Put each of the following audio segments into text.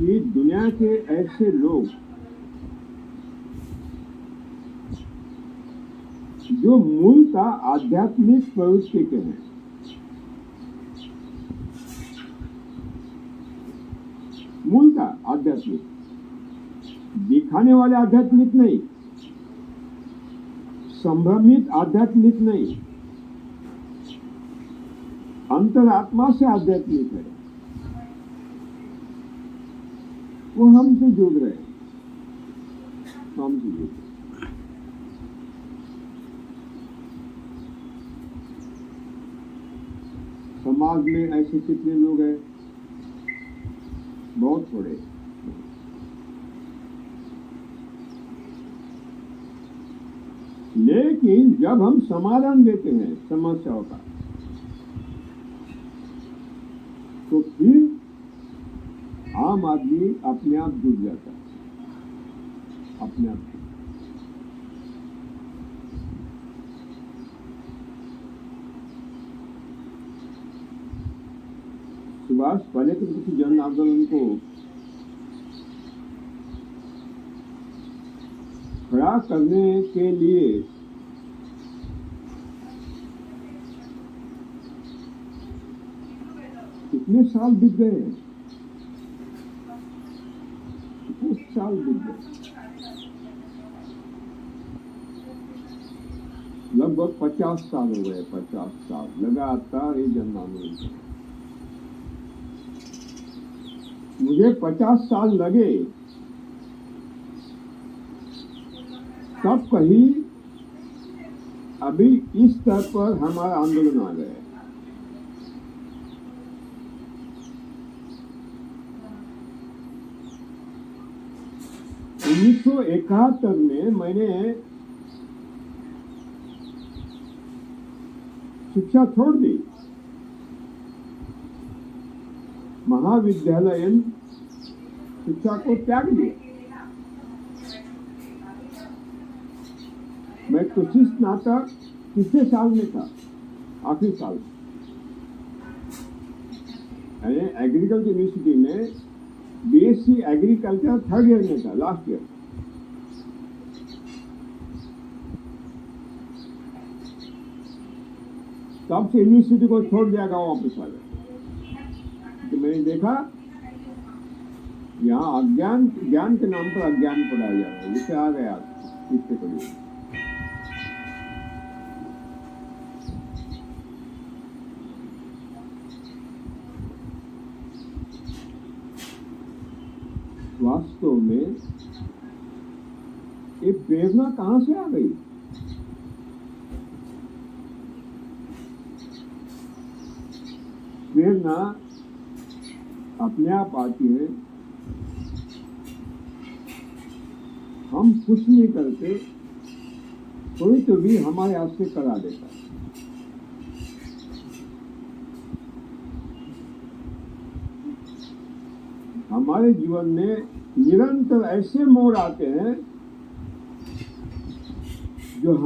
कि दुनिया के ऐसे लोग जो मूलतः आध्यात्मिक प्रवृत्ति के हैं, मूलतः आध्यात्मिक, दिखाने वाले आध्यात्मिक नहीं, संभ्रमित आध्यात्मिक नहीं, अंतरात्मा से आध्यात्मिक है, वो हमसे जुड़ रहे हैं, हमसे जुड़ रहे हैं। समाज में ऐसे कितने लोग हैं? बहुत थोड़े। लेकिन जब हम समाधान देते हैं समस्याओं का, तो फिर आम आदमी अपने आप जुड़ जाता है, अपने आप। सुभाष पहले तो किसी जन आंदोलन को खड़ा करने के लिए कितने साल बीत गए, कितने साल बीत गए, लगभग 50 साल हो गए, 50 साल लगातार ये जन आंदोलन। मुझे 50 साल लगे तब कहीं अभी इस स्तर पर हमारा आंदोलन आ गया। उन्नीस 1971 में मैंने शिक्षा छोड़ दी, महाविद्यालयन शिक्षा को त्याग दिया। मैं कृषि स्नातक तीसरे साल में था, आखिरी साल, यानी एग्रीकल्चर यूनिवर्सिटी में बीएससी एग्रीकल्चर थर्ड ईयर में था, लास्ट ईयर। तब से यूनिवर्सिटी को छोड़ दिया, गाँव वापस आ गया। तो मैंने देखा यहाँ अज्ञान, ज्ञान के नाम पर अज्ञान पढ़ाया जा रहा है। जिससे आ गया इससे पढ़िए। वास्तव में ये प्रेरणा कहां से आ गई? प्रेरणा अपने आप आती है, हम कुछ नहीं करते, कोई तो भी हमारे हाथ से करा देता है। हमारे जीवन में निरंतर ऐसे मोड़ आते हैं जो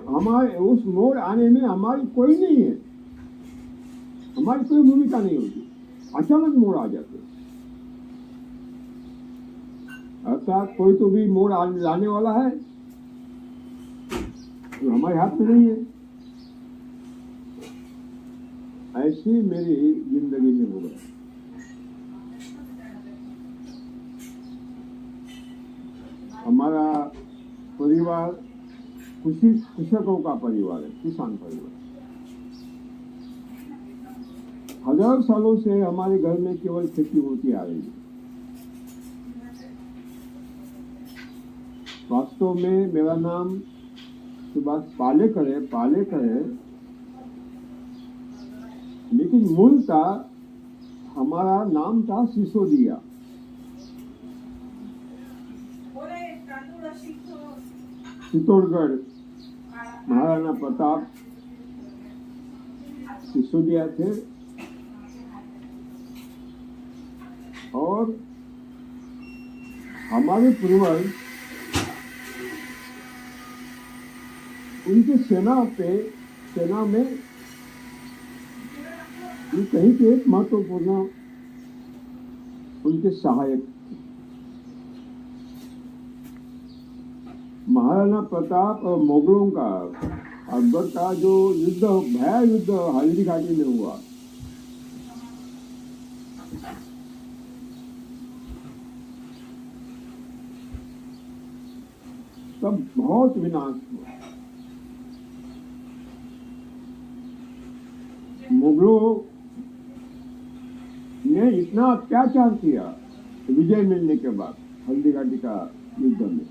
हमारे उस मोड़ आने में हमारी कोई नहीं है, हमारी कोई भूमिका नहीं होती, अचानक मोड़ आ जाते हैं। अर्थात कोई तो भी मोड़ लाने वाला है जो हमारे हाथ में नहीं है। ऐसी मेरी जिंदगी में हो गया। हमारा परिवार कृषकों का परिवार है, किसान परिवार। हजार सालों से हमारे घर में केवल खेती होती आ रही है। वास्तव में मेरा नाम सुभाष पालेकर है, लेकिन मूलतः हमारा नाम था सिसोदिया। चित्तौड़गढ़ महाराणा प्रताप सिसोदिया थे और हमारे पूर्वज उनके सेना में ये कहीं के एक महत्वपूर्ण उनके सहायक थे। महाराणा प्रताप और मुगलों का, अकबर का जो युद्ध, भया युद्ध हल्दी घाटी में हुआ, तब बहुत विनाश हुआ। मुगलों ने इतना अत्याचार किया विजय मिलने के बाद हल्दी घाटी का युद्ध में।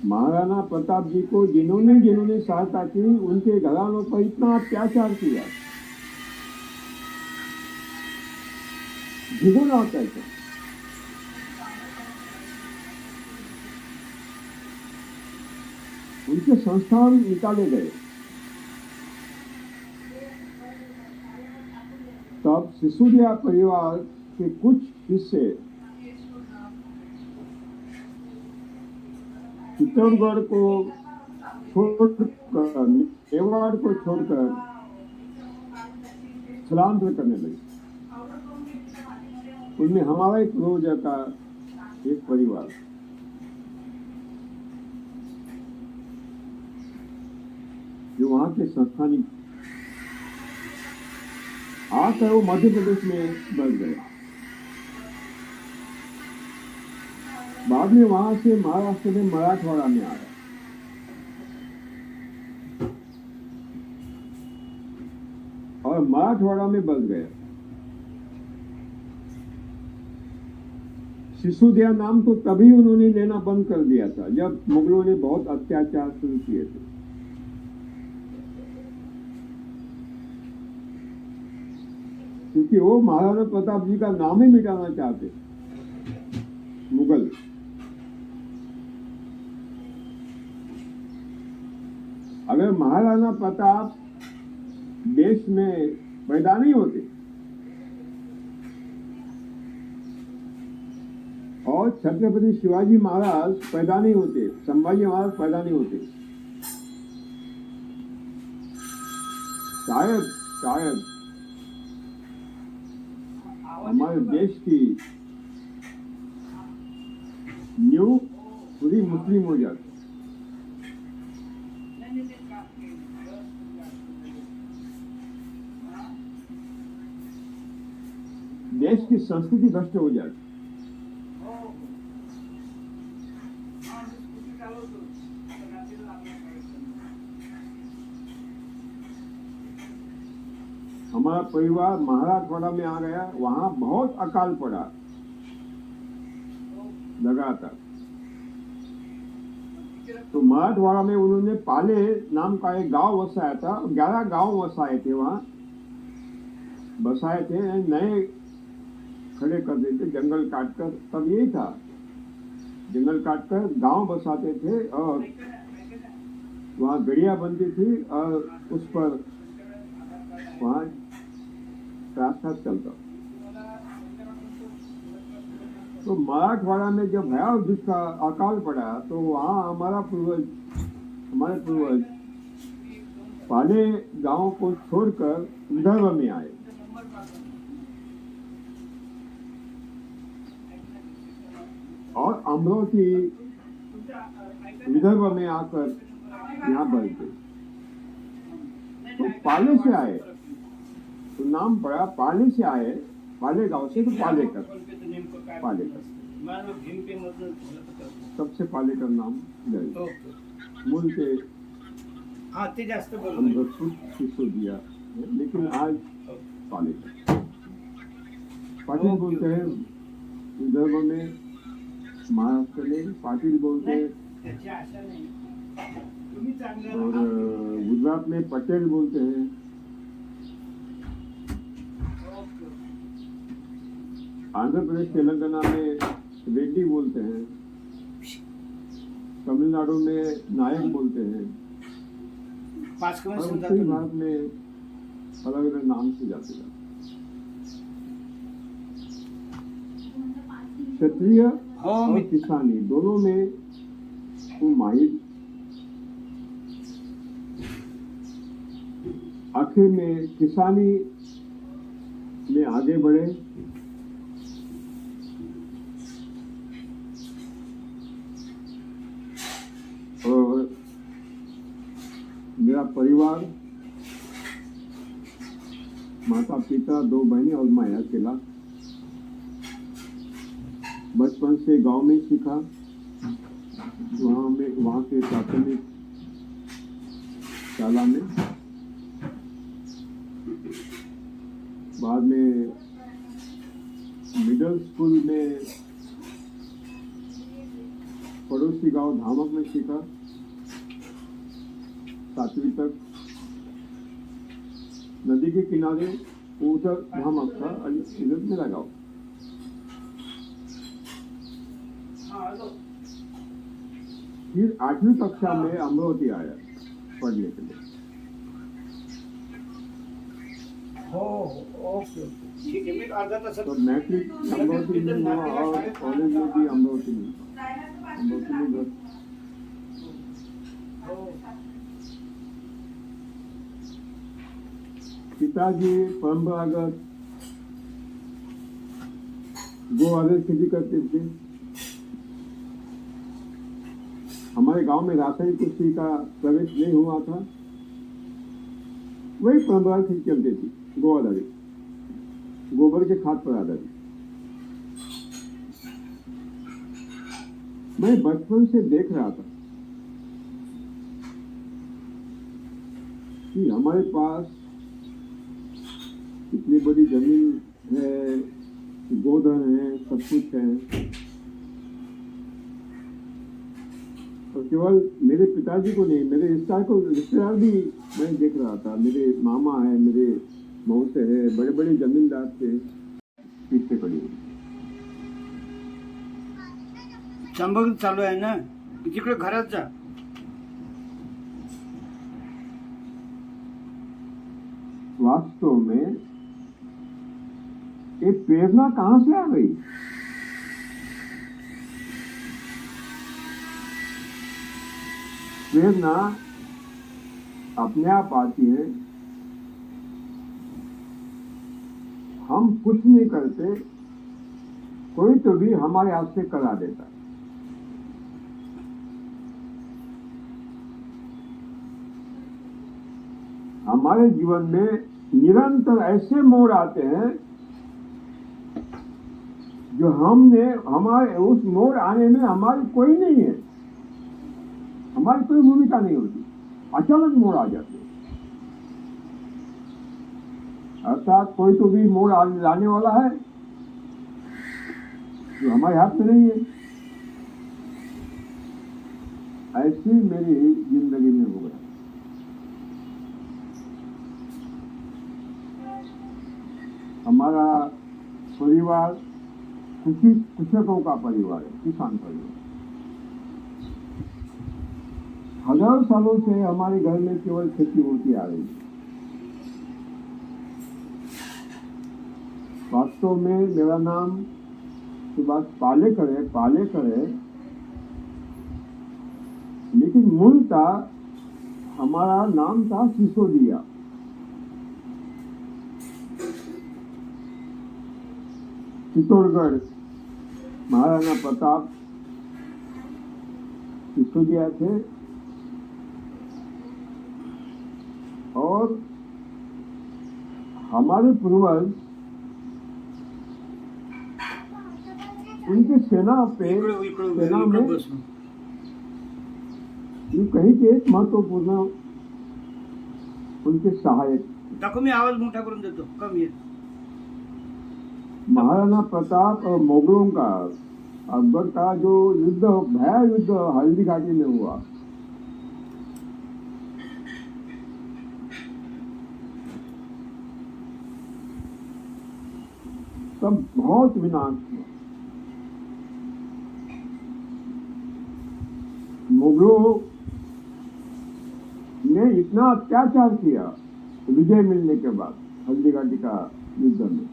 महाराणा प्रताप जी को जिन्होंने जिन्होंने सहायता की, उनके घरानों पर इतना अत्याचार किया, द्विगुना अत्याचार। उनके संस्थान निकाले गए। तब सिसोदिया परिवार के कुछ हिस्से चित्तौड़गढ़ को छोड़कर, मेवाड़ को छोड़कर स्थलांतर करने लगे। उनमें हमारा एक पूर्वज का एक परिवार, जो वहां के संस्थानिक, आकर वो मध्य प्रदेश में बस गए। बाद में वहां से महाराष्ट्र में मराठवाड़ा में आया। और मराठवाड़ा में बस गया। सिसोदिया नाम तो तभी उन्होंने लेना बंद कर दिया था जब मुगलों ने बहुत अत्याचार शुरू किए थे। क्योंकि वो महाराणा प्रताप जी का नाम ही मिटाना चाहते मुगल। अगर महाराणा प्रताप देश में पैदा नहीं होते और छत्रपति शिवाजी महाराज पैदा नहीं होते, संभाजी महाराज पैदा नहीं होते, शायद हमारे देश की न्यू पूरी मुस्लिम हो जाती। देश की संस्कृति भ्रष्ट हो जाती। हमारा परिवार मराठवाड़ा में आ गया, वहां बहुत अकाल पड़ा लगातार। तो मराठवाड़ा में उन्होंने पाले नाम का एक गांव बसाया था। 11 गांव बसाए थे, वहां बसाए थे, नए खड़े कर देते जंगल काटकर। तब यही था, जंगल काटकर गांव बसाते थे और वहां गड़िया बनती थी और उस पर वहां रास्ता चलता। तो मराठवाड़ा में जब भयावह दुष्काल का अकाल पड़ा तो वहां हमारे पूर्वज पाले गांव को छोड़कर विदर्भ में आए। और अमरावती विदर्भ में आकर यहाँ बस गए। तो पाले से आए तो नाम पड़ा, पाले से आए, पाले गांव से, तो पालेकर सबसे पालेकर नाम गए। मूल से सिसोदिया, लेकिन आज पालेकर पाटिल बोलते हैं विदर्भ में, महाराष्ट्र में पाटिल बोलते हैं, और गुजरात में पटेल बोलते हैं, आंध्र प्रदेश तेलंगाना में रेड्डी बोलते हैं, तमिलनाडु में नायक बोलते हैं, और उत्तरी भारत में अलग अलग नाम से जाते हैं। क्षत्रिय और किसानी दोनों में वो माहिर। आखिर में किसानी में आगे बढ़े, और मेरा परिवार, माता पिता, 2 बहनें और मैं अकेला, बचपन से गांव में सीखा। वहाँ से प्राथमिक शाला में, बाद में मिडिल स्कूल में पड़ोसी गांव धामक में सीखा, 7वीं तक। नदी के किनारे उधर धामक था, इधर मेरा गाँव। फिर 8वीं कक्षा में अमरावती आया पढ़ने के लिए। ओके, ठीक है। मैं अर्धा तास तो मैट्रिक अमरावती में हुआ और कॉलेज में भी अमरावती में घर। पिताजी परंपरागत गो आधारित खेती करते थे। हमारे गांव में रासायनिक कृषि का प्रवेश नहीं हुआ था, वही परंपरागत खेती चलती थी, गो आधारित, गोबर के खाद पर आधारित। मैं बचपन से देख रहा था कि हमारे पास इतनी बड़ी जमीन है, गोधन है, सब कुछ है, और केवल मेरे पिताजी को नहीं, मेरे रिश्तेदार भी मैं देख रहा था। मेरे मामा है, मेरे मौसे है, बड़े बड़े जमींदार थे, पीछे पड़ी हुई। संभव चालू आहे ना, तिकडे घरात जा। वास्तव में ये प्रेरणा कहां से आ गई? प्रेरणा अपने आप आती है। हम कुछ नहीं करते, कोई तो भी हमारे हाथ से करा देता है। हमारे जीवन में निरंतर ऐसे मोड़ आते हैं जो हमारे उस मोड़ आने में हमारी कोई नहीं है, हमारी कोई भूमिका नहीं होती, अचानक मोड़ आ जाते हैं। अर्थात कोई तो भी मोड़ लाने वाला है जो हमारे हाथ में नहीं है। ऐसी मेरी जिंदगी में हो गया। हमारा परिवार कृषकों का परिवार है, किसान परिवार। हजारों सालों से हमारे घर में केवल खेती होती आ रही है। वास्तव में मेरा नाम सुभाष पालेकर है, लेकिन मूलतः हमारा नाम था सिसोदिया। चित्तौड़गढ़ महाराणा प्रताप सिसोदिया थे, और हमारे पूर्वज उनकी सेना में ये कहीं के एक महत्वपूर्ण उनके सहायक। दाखव, मी आवाज मोठा करून देतो, कमी आहे। महाराणा प्रताप और मुगलों का, अकबर का जो युद्ध, भया युद्ध हल्दी घाटी में हुआ, तब बहुत विनाश हुआ। मुगलों ने इतना अत्याचार किया विजय मिलने के बाद हल्दी घाटी का युद्ध में।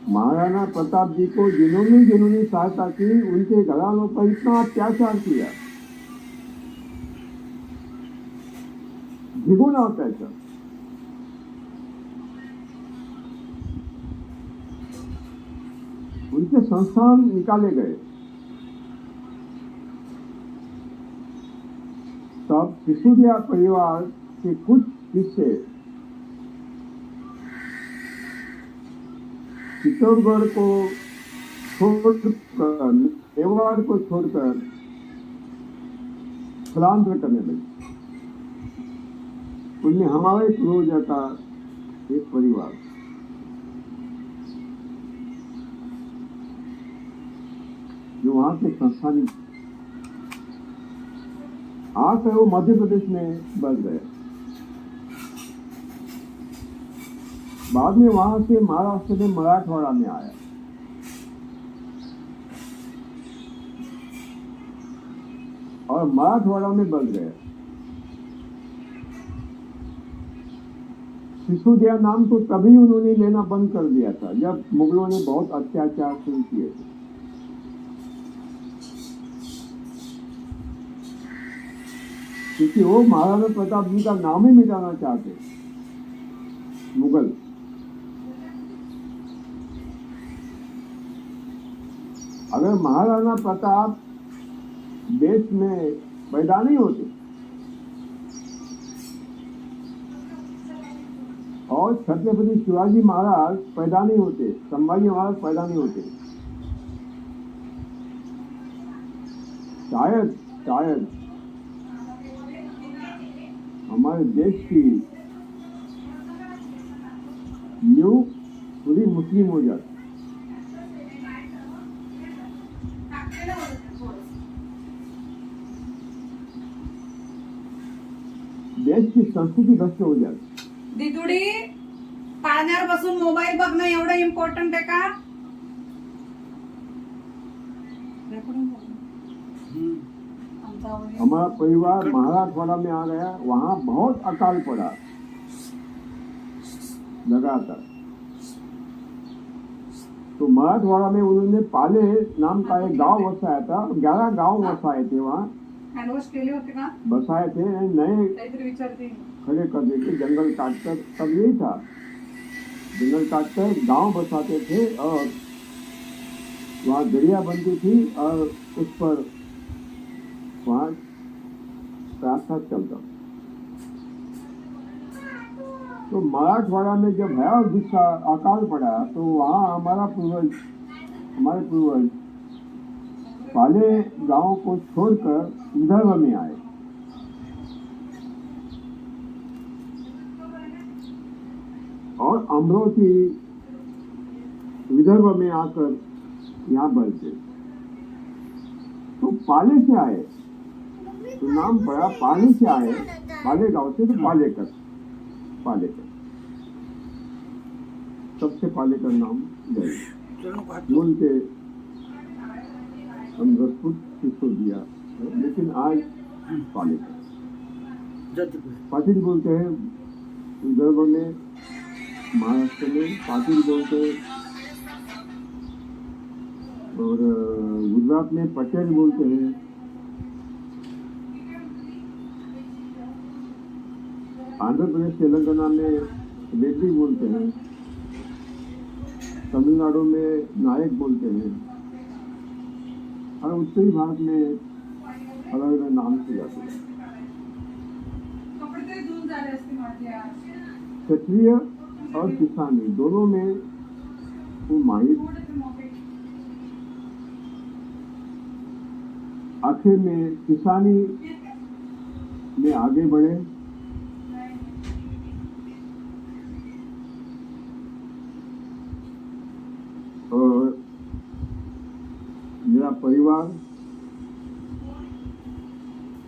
महाराणा प्रताप जी को जिन्होंने सहायता की, उनके घरानों पर इतना अत्याचार किया, द्विगुना अत्याचार। उनके संस्थान निकाले गए। तब सिसोदिया परिवार के कुछ हिस्से चित्तौड़गढ़ को छोड़कर, मेवाड़ को छोड़कर स्थलांतर करने लगे। उनमें हमारे पूर्वजों का एक परिवार, जो वहां के संस्थानिक, आकर वो मध्य प्रदेश में बस गए। बाद में वहां से महाराष्ट्र में मराठवाड़ा में आया। और मराठवाड़ा में बस गए। सिसोदिया नाम तो तभी उन्होंने लेना बंद कर दिया था जब मुगलों ने बहुत अत्याचार शुरू किए थे। क्योंकि वो महाराणा प्रताप जी का नाम ही मिटाना चाहते मुगल। अगर महाराणा प्रताप देश में पैदा नहीं होते और छत्रपति शिवाजी महाराज पैदा नहीं होते, संभाजी महाराज पैदा नहीं होते, शायद हमारे देश की न्यू पूरी मुस्लिम हो जाती। देश की संस्कृती भ्रष्ट हो जाती। दिदुडी, पाळण्यावर बसून मोबाईल बघणं एवढं इम्पॉर्टंट आहे का? हमारा परिवार मराठवाड़ा में आ गया। वहां बहुत अकाल पड़ा लगातार। तो मराठवाड़ा में उन्होंने पाले नाम का एक गांव बसाया था। 11 गांव बसाए थे वहाँ, हँडवॉश केले होते का? बसाए थे। नए काहीतरी विचारते। खड़े कर देते, जंगल काटकर। तब यही था, जंगल काटकर गांव बसाते थे और वहाँ दरिया बनती थी और उस पर वहाँ रास्ता चलता। तो मराठवाड़ा में जब भयावह जिसका अकाल पड़ा तो वहाँ हमारे पूर्वज पाले गांव को छोड़कर विदर्भ में आए। और अमरावती विदर्भ में आकर यहाँ बसे। तो पाले से आए तो नाम पड़ा, पाले से आए, पाले गांव से, तो पालेकर सबसे पालेकर नाम गए। उनके हम रजपूत सिसोदिया है, लेकिन आज पालेकर पाटिल बोलते हैं। विदर्भ में, महाराष्ट्र में पाटिल बोलते हैं और गुजरात में पटेल बोलते हैं। आंध्र प्रदेश, तेलंगाना में रेड्डी बोलते हैं। तमिलनाडु में नायक बोलते हैं। और उत्तरी भारत में अलग अलग नाम से जाते हैं। क्षत्रिय और किसानी दोनों में वो माहिर। आखिर में किसानी में आगे बढ़े और मेरा परिवार,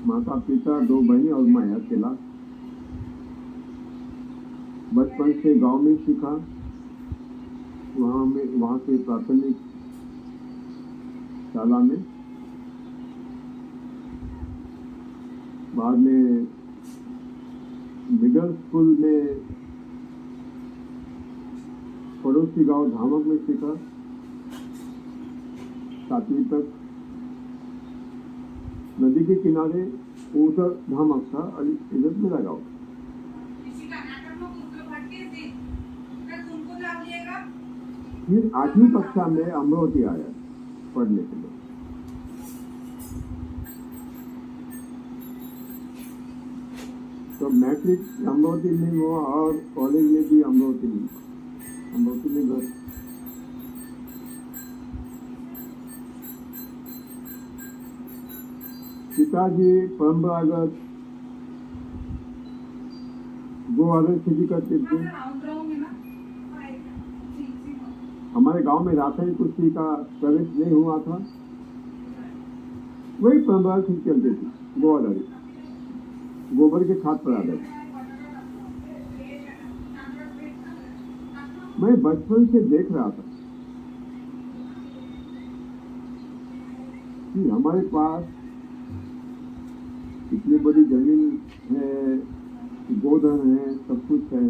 माता पिता, 2 बहनें और मैं अकेला, बचपन से गांव में सीखा। वहाँ से प्राथमिक शाला में, बाद में मिडिल स्कूल में पड़ोसी गांव धामक में सीखा। 7वीं तक नदी के किनारे, उधर धामक था और इधर मेरा गाँव। फिर 8वीं कक्षा में अमरावती आया पढ़ने के लिए। तो मैट्रिक अमरावती में हुआ और कॉलेज में भी अमरावती में घर। पिताजी परंपरागत गोआधारित खेती करते थे। हमारे गांव में रासायनिक कृषि का प्रवेश नहीं हुआ था, वही परंपरागत खेती चलती थी, गोआधारित, गोबर के खाद पर आधारित। मैं बचपन से देख रहा था कि हमारे पास इतनी बड़ी जमीन है, गोधन है, सब कुछ है,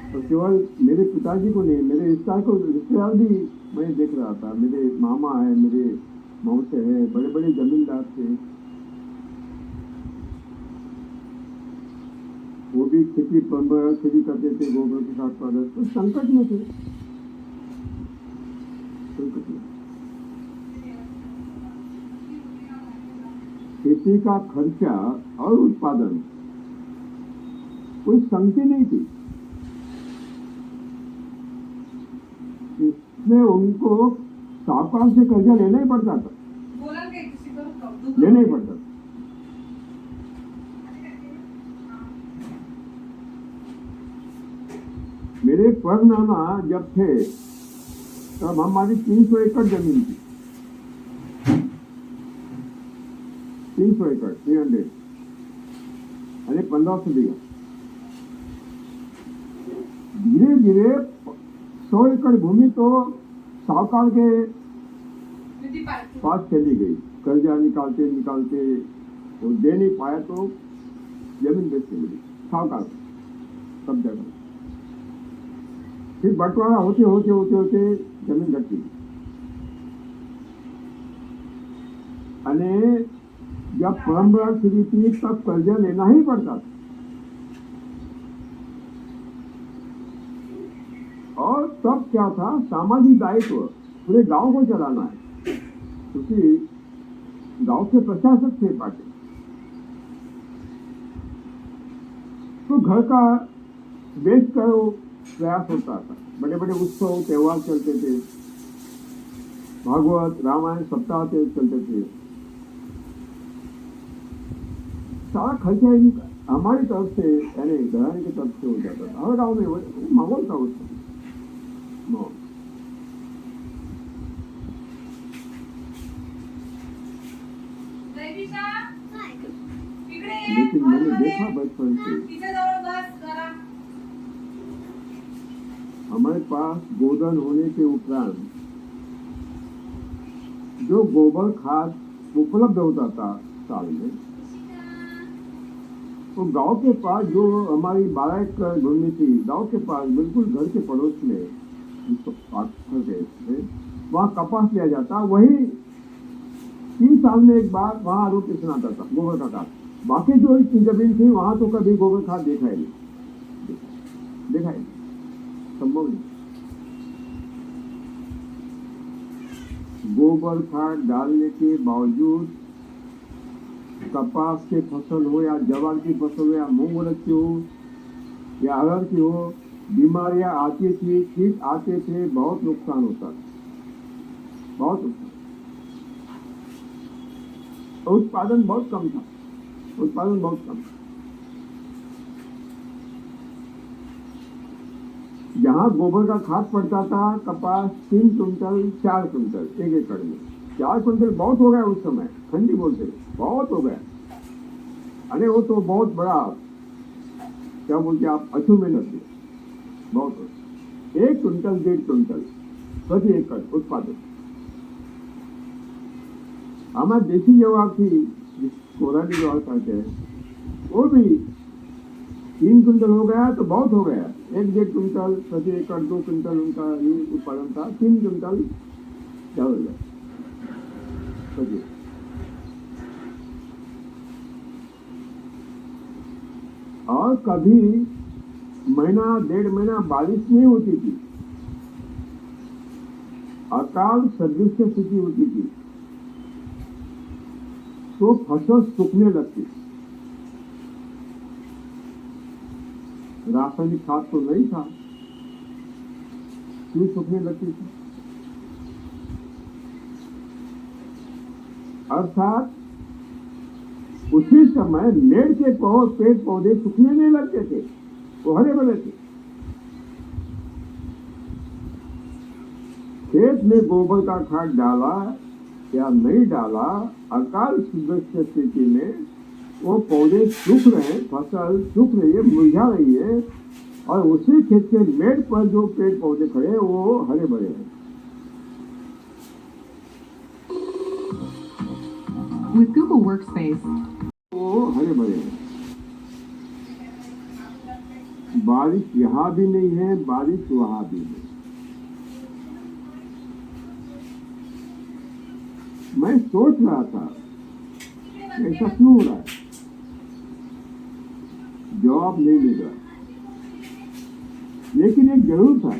और केवल मेरे पिताजी को नहीं, मेरे रिश्तेदार भी मैं देख रहा था। मेरे मामा है, मेरे मौसे है, बड़े बड़े जमींदार थे, वो भी खेती करते थे गोबर के साथ पादर। तो संकट में थे, संकट में। खेती का खर्चा और उत्पादन कोई संगति नहीं थी। इसमें उनको साहूकार से कर्जा लेना ही पड़ता था, लेना ही पड़ता था। मेरे परनाना जब थे तब हमारी 300 एकड़ जमीन थी। 300 एकड़, 300, यानी 1500 बीघा। धीरे धीरे 100 एकड़ भूमि तो साहूकार के पास चली गई। कर्जा निकालते निकालते वो दे नहीं पाया तो जमीन बेच के मिली साहूकार सब जगह। फिर बंटवारा होते होते होते होते जमीन घटती गई। अने जब परंपरा शुरू थी तब कर्जा लेना ही पड़ता था, और तब क्या था, सामाजिक दायित्व पूरे गांव को चलाना है, क्योंकि गांव के प्रशासक थे पार्टी। तो घर का बेच कर प्रयास होता था। बड़े बड़े उत्सव त्योहार चलते थे, भागवत रामायण सप्ताह चलते थे। सारा खर्चा हमारी तरफ से, यानी घराने की तरफ से हो जाता था। हर गांव में माहौल था उसका माहौल। लेकिन मैंने देखा बचपन से हमारे पास गोधन होने के उपरांत जो गोबर खाद उपलब्ध होता था साल में, तो गांव के पास जो हमारी 12 एकड़ भूमि थी, गांव के पास बिल्कुल घर के पड़ोस में वहाँ कपास लिया जाता। वही 3 साल में एक बार वहाँ रोटेशन आता था गोबर का खाद। बाकी जो जमीन थी वहाँ तो कभी गोबर खाद देखा ही नहीं, संभव नहीं। गोबर खाद डालने के बावजूद कपास के फसल हो या जवार की फसल हो या मूंग उड़द की हो या अरहर की हो, बीमारियां आती थी, कीट आते थे, बहुत नुकसान होता था, बहुत नुकसान। उत्पादन बहुत कम था, उत्पादन बहुत कम था। जहाँ गोबर का खाद पड़ता था, कपास 3 कुंटल 4 कुंटल 1 एकड़ में। 4 कुंटल बहुत हो गया उस समय, ठंडी बोलते बहुत हो गया। अरे वो तो बहुत बड़ा, क्या बोलते आप, अच्छी मेहनत है, बहुत हो। 1 कुंटल 1.5 कुंटल प्रति एकड़ उत्पादन। हमारे देसी जवाब थी, कोरानी जवाब कहते हैं, वो भी 3 कुंटल हो गया तो बहुत हो गया। 1.5 कुंटल प्रति एकड़, 2 कुंटल उनका ये उत्पादन था, 3 कुंटल चावल है। और कभी महीना 1.5 महीना बारिश नहीं होती थी, अकाल सदृश स्थिति होती थी, तो फसल सूखने लगती। रासायनिक खाद तो नहीं था, क्यों सूखने लगती थी? अर्थात उसी समय पेड़ के पेड़ पौधे सूखने नहीं लगते थे, वो हरे भरे थे। खेत में गोबर का खाद डाला या नहीं डाला, अकाल स्थिति में वो पौधे सूख रहे हैं, फसल सूख रही है, मुरझा रही है, और उसी खेत के मेड़ पर जो पेड़ पौधे खड़े हैं वो हरे भरे हैं। With Google Workspace, वो हरे भरे हैं। बारिश यहाँ भी नहीं है, बारिश वहां भी नहीं। मैं सोच रहा था ऐसा क्यों हो रहा है, जवाब नहीं मिल रहा, लेकिन एक जरूर था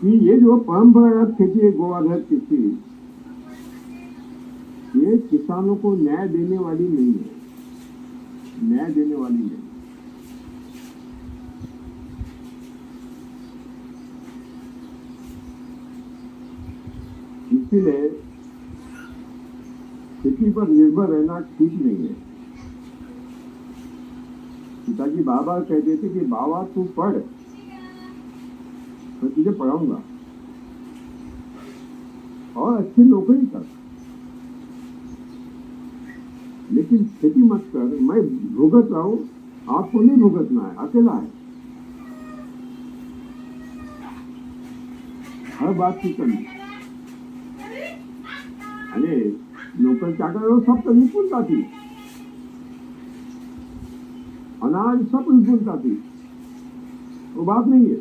कि ये जो परंपरागत खेती है, गो आधारित खेती, ये किसानों को न्याय देने वाली नहीं है, न्याय देने वाली नहीं। इसीलिए खेती पर निर्भर रहना ठीक नहीं है। पिताजी बाबा कहते थे कि बाबा तू पढ़, मैं तुझे पढ़ाऊंगा और अच्छी नौकरी कर, लेकिन खेती मत कर, मैं भुगत रहा हूं, आपको नहीं भुगतना है, अकेला है, हर बात की करनी। अरे नौकर चाकर सब तो नहीं भूलता थी, अनाज सब नहीं भूलता थी, वो बात नहीं है।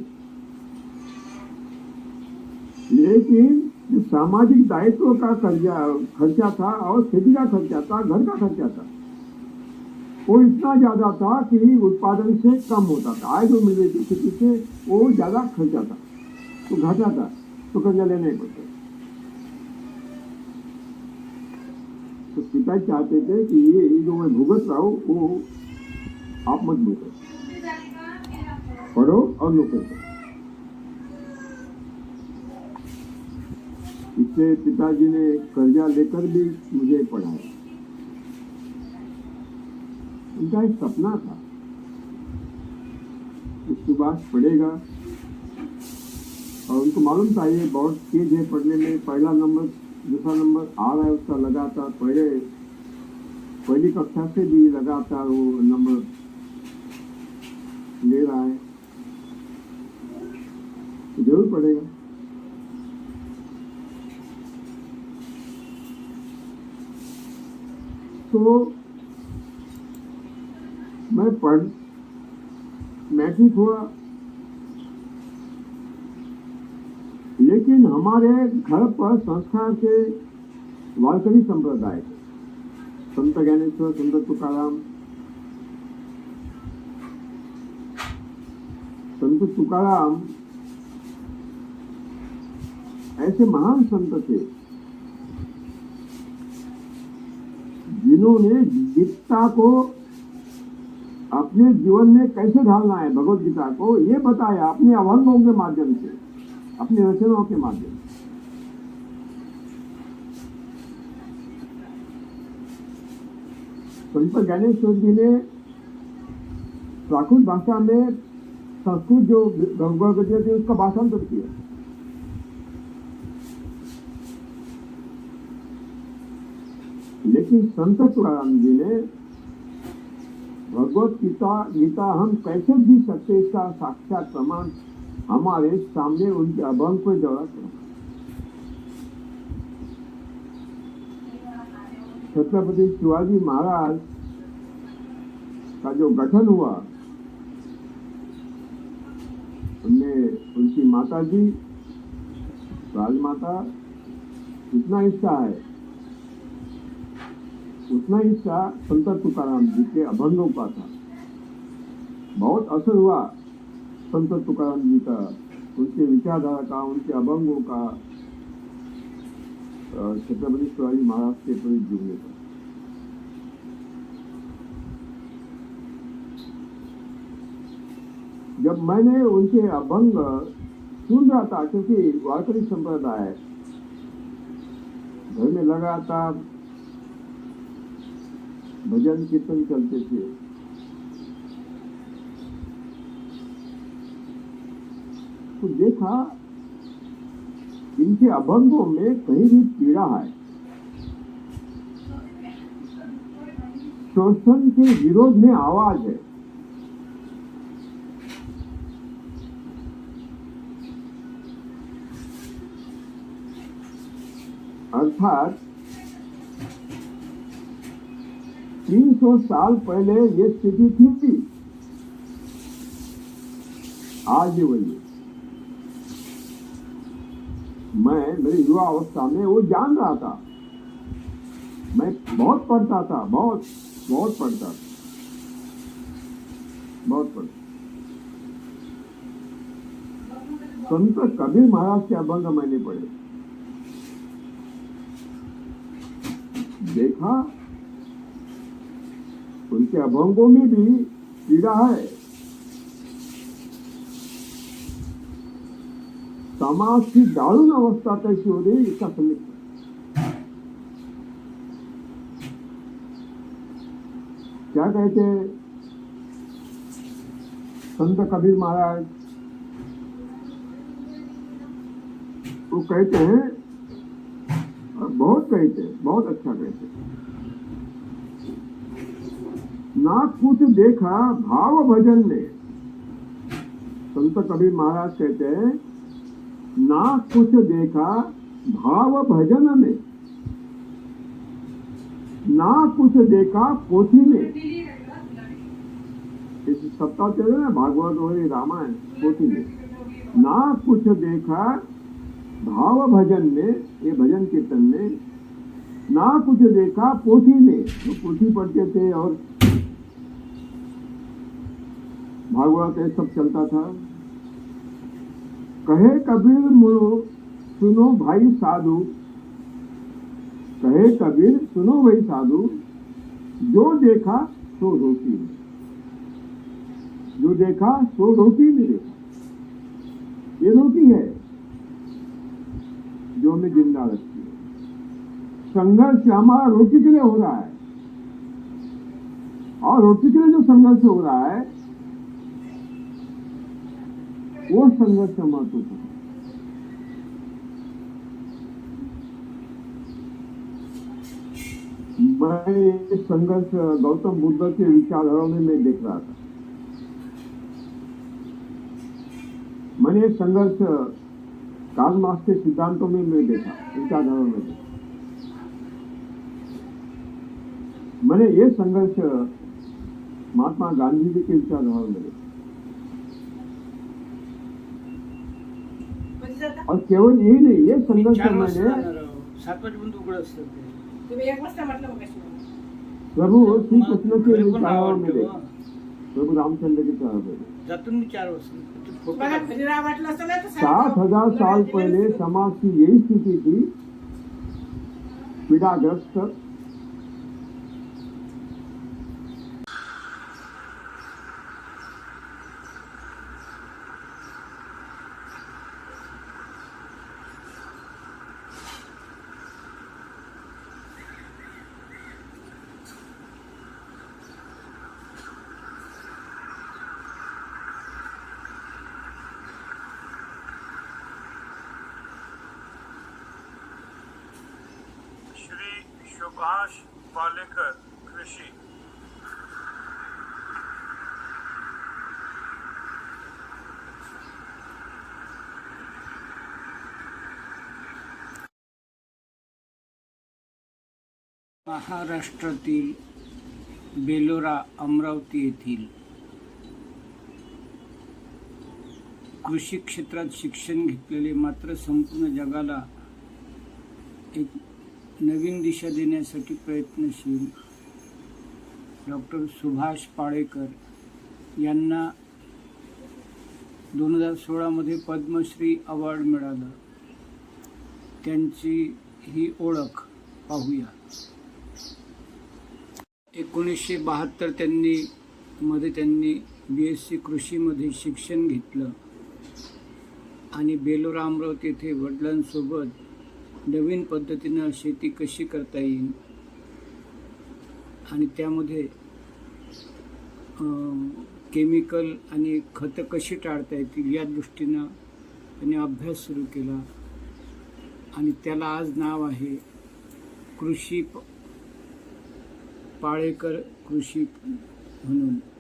लेकिन जो सामाजिक दायित्व का खर्चा था और खेती का खर्चा था, घर का खर्चा था, वो इतना ज्यादा था कि उत्पादन से कम होता था। आय जो मिल रही थी खेती से वो ज्यादा खर्चा था, तो घाटा था, तो कर्जा लेना ही पड़ता। तो पिता चाहते थे कि ये जो मैं भुगत रहा हूँ वो आप मत भुगतो, पढ़ो और नौकरी करो। इसलिए पिताजी ने कर्जा लेकर भी मुझे पढ़ाया। उनका एक सपना था कि सुभाष पढ़ेगा, और उनको मालूम था ये बहुत तेज है पढ़ने में, पहला नंबर दूसरा नंबर आ रहा है उसका लगातार, पहली कक्षा से भी लगातार वो नंबर ले रहा है, तो जरूर पढ़ेगा। तो मैं मैट्रिक हुआ, लेकिन हमारे घर पर संस्कार के वारकरी संप्रदाय थे, संत ज्ञानेश्वर, संत तुकाराम। संत तुकाराम ऐसे महान संत थे जिन्होंने गीता को अपने जीवन में कैसे ढालना है, भगवत गीता को ये बताया अपने अभंगों के माध्यम से, अपने रचनाओं के माध्यम से। संत ज्ञानेश्वर जी ने प्राकृत भाषा में संस्कृत जो भगवद गीता थी उसका भाषांतर किया। लेकिन संत तुकाराम जी ने भगवत गीता हम कैसे जी सकते, इसका साक्षात प्रमाण हमारे सामने उनके अभंग पर दौरा करा। छत्रपति शिवाजी महाराज का जो गठन हुआ, उनमें उनकी माता जी राजमाता इतना हिस्सा है, उतना हिस्सा संत तुकाराम जी के अभंगों का था। बहुत असर हुआ संत तुकाराम जी का, उनके विचारधारा का, उनके अभंगों का छत्रपति शिवाजी महाराज के प्रति जुड़ने का। जब मैंने उनके अभंग सुन रहा था, क्योंकि वारकरी संप्रदाय घर में लगातार भजन कीर्तन चलते थे, तो देखा इनके अभंगों में कहीं भी पीड़ा है, शोषण के विरोध में आवाज है। अर्थात 300 साल पहले ये स्थिति थी, आज ये वही है। मैं मेरी युवा अवस्था में वो जान रहा था, मैं बहुत पढ़ता था, बहुत पढ़ता था, बहुत पढ़ता। संत कबीर महाराज के अभंग मैंने पढ़े, देखा उनके अभंगों में भी पीड़ा है। समाज की दारुण अवस्था कैसी हो रही, इसका समीक्षा क्या कहते हैं संत कबीर महाराज? वो कहते हैं, और बहुत कहते हैं, बहुत अच्छा कहते हैं, ना कुछ देखा भाव भजन में। संत कबीर महाराज कहते हैं, ना कुछ देखा भाव भजन में, ना कुछ देखा पोथी में। इस सप्ताह चले ना, भागवत और रामायण पोथी में, ना कुछ देखा भाव भजन में, ये भजन कीर्तन में, ना कुछ देखा पोथी में। तो पोथी पढ़ते थे और भागवत ये सब चलता था। कहे कबीर मुड़ो सुनो भाई साधु, कहे कबीर सुनो भाई साधु, जो देखा सो रोटी में, जो देखा सो रोटी में देखा। ये रोटी है जो हमें जिंदा रखती है। संघर्ष हमारा रोटी के लिए हो रहा है, और रोटी के लिए जो संघर्ष हो रहा है वो संघर्ष महत्वपूर्ण है। मैं ये संघर्ष गौतम बुद्ध के विचारधारा में मैं देख रहा था। मैंने ये संघर्ष कार्ल मार्क्स के सिद्धांतों में मैं देखा, विचारधारा में देखा। मैंने ये संघर्ष महात्मा गांधी जी के विचारधारा में देखा। और केवल यही नहीं, ये संघर्ष मैंने 7 वाजेपर्यंत उघड असतं ते. तुम्ही 1 वाजता म्हटलं मग कशी? प्रभु श्री कृष्ण के विचारों में देखा, प्रभु रामचंद्र के विचारों में देखा। जातो मी 4 वाजता. मला भजरा वाटलं असतं ना तर 7,000 साल पहले समाज की यही स्थिति थी, पीड़ाग्रस्त। सुभाष पालेकर कृषि। महाराष्ट्रातील बेलोरा अमरावती येथील कृषी क्षेत्रात शिक्षण घेतलेले मात्र संपूर्ण जगाला एक नवीन दिशा देण्यासाठी प्रयत्नशील डॉक्टर सुभाष पाळेकर यांना 2016 पद्मश्री अवॉर्ड मिळालं. त्यांची ही ओळख पाहूया. 1972 त्यांनी BSc कृषीमध्ये शिक्षण घेतलं आणि बेलोरा अमरावती येथे वडिलांसोबत नवीन पद्धतीनं शेती कशी करता येईल आणि त्यामध्ये केमिकल आणि खतं कशी टाळता येतील या दृष्टीनं त्यांनी अभ्यास सुरू केला आणि त्याला आज नाव आहे पाळेकर कृषी म्हणून.